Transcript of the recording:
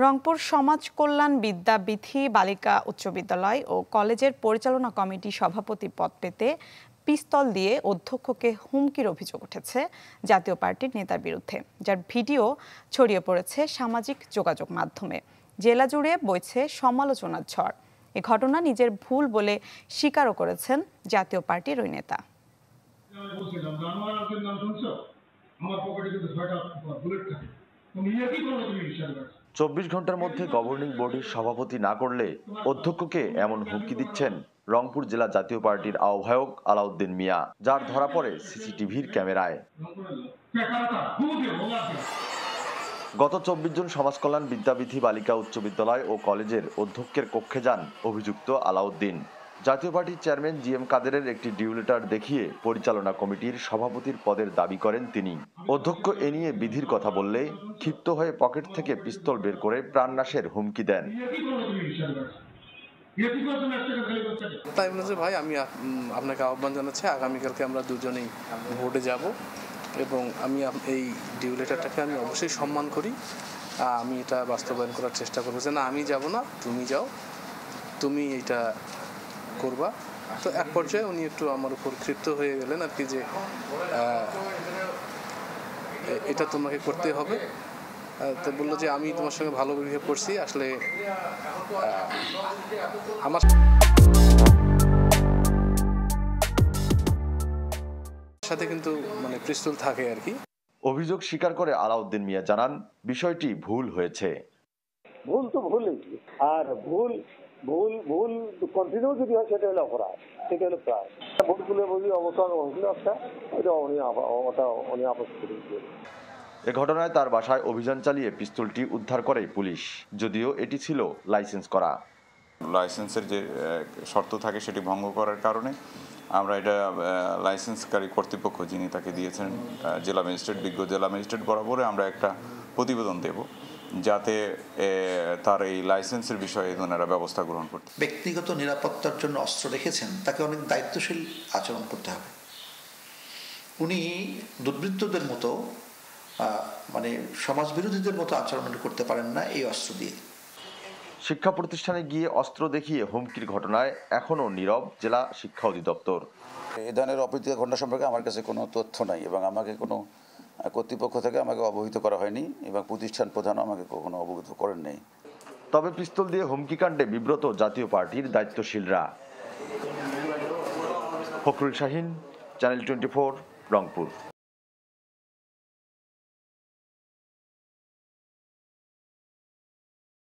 রংপুর সমাজ কল্যাণ বিদ্যাবিথি বালিকা উচ্চ বিদ্যালয় ও কলেজের পরিচালনা কমিটি সভাপতি পদ পেতে পিস্তল দিয়ে অধ্যক্ষকে হুমকির অভিযোগ উঠেছে জাতীয় পার্টির নেতার বিরুদ্ধে, যার ভিডিও ছড়িয়ে পড়েছে সামাজিক যোগাযোগ মাধ্যমে। জেলা জুড়ে বইছে সমালোচনার ঝড়। এ ঘটনা নিজের ভুল বলে স্বীকারও করেছেন জাতীয় পার্টির ওই নেতা। 24 ঘন্টার মধ্যে গভর্নিং বডির সভাপতি না করলে অধ্যক্ষকে এমন হুমকি দিচ্ছেন রংপুর জেলা জাতীয় পার্টির আহ্বায়ক আলাউদ্দিন মিয়া, যার ধরা পড়ে সিসিটিভির ক্যামেরায়। গত 24 জুন সমাজকল্যাণ বিদ্যাবিথি বালিকা উচ্চ বিদ্যালয় ও কলেজের অধ্যক্ষের কক্ষে যান অভিযুক্ত আলাউদ্দিন। জাতীয় পার্টির চেয়ারম্যান জি এম কাদেরের একটি ডিউ লেটার দেখিয়ে পরিচালনা কমিটির সভাপতির পদের দাবি করেন তিনি। অধ্যক্ষ এ নিয়ে বিধির কথা বললে ক্ষিপ্ত হয়ে পকেট থেকে পিস্তল বের করে প্রাণনাশের হুমকি দেন। তাই বলেছে, ভাই আমি আপনাকে আহ্বান জানাচ্ছি, আগামীকালকে আমরা দুজনেই ভোটে যাব এবং আমি এই ডিউ লেটারটাকে আমি অবশ্যই সম্মান করি। আমি এটা বাস্তবায়ন করার চেষ্টা করবো যে না, আমি যাব না, তুমি যাও, তুমি এটা করবা। তো এক পর্যায়ে উনি একটু আমার উপর ক্ষিপ্ত হয়ে গেলেন আর কি, যে এটা তোমাকে করতে হবে। তো বললো যে আমি তোমার সঙ্গে ভালো বিহেভ করছি, আসলে আমার সাথে কিন্তু মানে পিস্তল থাকে আর কি। অভিযোগ স্বীকার করে আলাউদ্দিন মিয়া জানান, বিষয়টি ভুল হয়েছে। ভুল তো ভুলই, আর ভুল ভুল ভুল কন্টিনিউ যদি হয় সেটা হলো অপরাধ, সেটা হলো প্রায় ভুলগুলো বুঝি অবসর হলো একটা, ওটা উনি আপস করে দিয়ে। এ ঘটনায় তার বাসায় অভিযান চালিয়ে পিস্তলটি উদ্ধার করে পুলিশ, যদিও এটি ছিল লাইসেন্স করা। লাইসেন্সের যে শর্ত থাকে সেটি ভঙ্গ করার কারণে আমরা এটা লাইসেন্সকারী কর্তৃপক্ষ যিনি তাকে দিয়েছেন জেলা ম্যাজিস্ট্রেট, বিজ্ঞ জেলা ম্যাজিস্ট্রেট বরাবরে আমরা একটা প্রতিবেদন দেব, যাতে তার এই লাইসেন্সের বিষয়ে ওনারা ব্যবস্থা গ্রহণ করতে। ব্যক্তিগত নিরাপত্তার জন্য অস্ত্র রেখেছেন, তাকে অনেক দায়িত্বশীল আচরণ করতে হবে। উনি দুর্বৃত্তদের মতো মানে সমাজ বিরোধীদের মতো আচরণ করতে পারেন না এই অস্ত্র দিয়ে। শিক্ষা প্রতিষ্ঠানে গিয়ে অস্ত্র দেখিয়ে হুমকির ঘটনায় এখনও নীরব জেলা শিক্ষা অধিদপ্তর। এই ধরনের অপ্রীতিকর ঘটনা সম্পর্কে আমার কাছে কোনো তথ্য নাই এবং আমাকে কোনো কর্তৃপক্ষ থেকে আমাকে অবহিত করা হয়নি এবং প্রতিষ্ঠান প্রধানও আমাকে কখনো অবহিত করেন নাই। তবে পিস্তল দিয়ে হুমকি কাণ্ডে বিব্রত জাতীয় পার্টির দায়িত্বশীলরা। ফখরুল শাহীন, চ্যানেল 24, রংপুর।